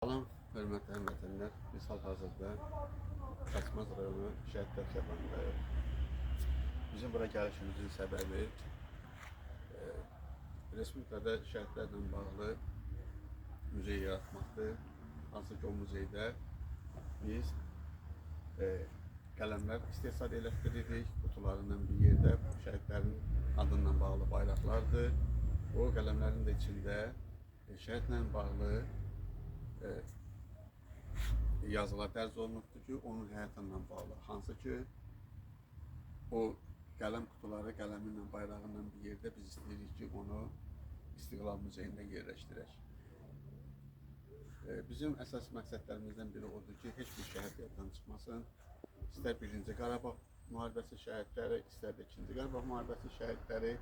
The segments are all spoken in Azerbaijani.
Salam, hörmətli həmvətənlər. Biz hal-hazırda Xaçmaz rayonu Şəhidlər Kəbandayıq. Bizim bura gəlişimizin səbəbi Respublikada şəhidlərlə bağlı müzey yaratmaqdır. Hansı ki, o muzeydə biz qələmlər istehsal elətdiririk. Qutularından bir yerdə şəhidlərin adından bağlı bayraqlardır. O qələmlərin də içində şəhidlə bağlı yazılar dərc olunubdur ki, onun həyatından bağlı. Hansı ki, o qələm qutuları qələminlə, bayrağıyla bir yerdə biz istəyirik ki, onu İstiqlal Muzeyində yerləşdirək. Bizim əsas məqsədlərimizdən biri odur ki, heç bir şəhid yaddan çıxmasın. İstər 1-ci Qarabağ müharibəsi şəhidləri, istər də 2-ci Qarabağ müharibəsi şəhidləri.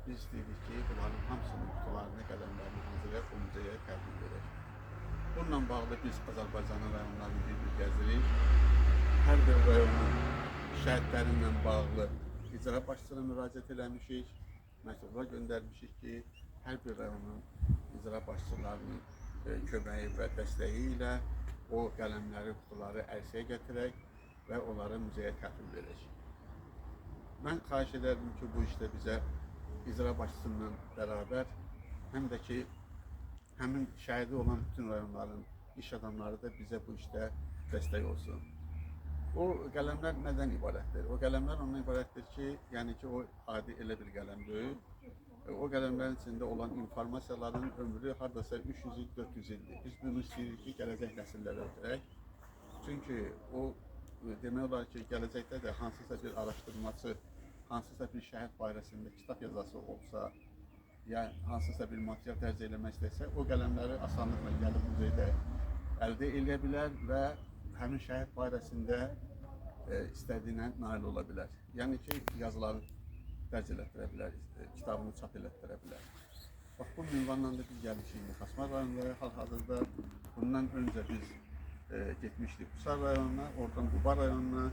Biz istəyirik ki, bunların hamısının qutularını, qələmlərini hazırlayaq, o muzeyə təhvil verək. Bununla bağlı biz Azərbaycanın rayonlarını bir-bir gəzirik. Hər bir rayonun şəhidlərinlə bağlı icra başçısına müraciət eləmişik. Məktublar göndərmişik ki, hər bir rayonun icra başçılarının köməyi və dəstəyi ilə o qələmləri, qutuları ərsəyə gətirək və onları muzeyə təhvil verək. Mən xahiş edərdim ki, bu işdə bizə icra başçısından bərabər, həm də ki, həmin şəhidi olan bütün rayonların iş adamları da bizə bu işdə dəstək olsun. O qələmlər nədən ibarətdir? O qələmlər ondan ibarətdir ki, yəni ki, o adi elə bir qələm deyil. O qələmlərin içində olan informasiyaların ömrü hardasa 300 il, 400 ildir. Biz bunu istəyirik ki, gələcək nəsillərə ötürək. Çünki o demək olar ki, gələcəkdə də hansısa bir araşdırmacı, hansısa bir şəhid barəsində kitab yazası olsa, ya hansısa bir material dərc eləmək istəsə, o qələmləri asanlıqla gəlib muzeydə əldə edə bilər və həmin şəhid barəsində istədiyinə nail ola bilər. Yəni ki, yazıları dərc elətdirə bilər, kitabını çap elətdirə bilər. Bax, bu ünvanla da biz gəlmişik Xaçmaz rayonları hal-hazırda. Bundan öncə biz getmişdik Qusar rayonuna, oradan Quba rayonuna,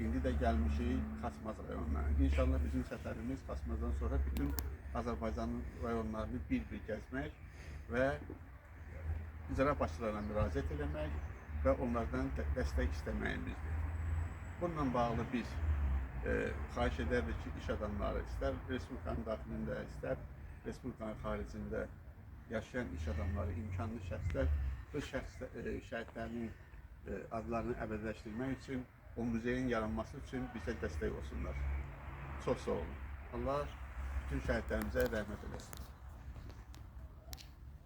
indi də gəlmişik Xaçmaz rayonuna. İnşallah bizim səfərimiz Xaçmazdan sonra bütün Azərbaycanın rayonlarını bir-bir gəzmək və icra başçılarına müraciət eləmək və onlardan dəstək istəməyimizdir. Bununla bağlı biz xahiş edərdik ki, iş adamları istər Respublikanın daxilində, istər Respublikanın xaricində yaşayan iş adamları, imkanlı şəxslər bu şəhidlərin adlarını əbədiləşdirmək üçün, o muzeyin yaranması üçün bizə dəstək olsunlar. Çox sağ olun. Allah bütün şəhidlərimizə rəhmət eləsin.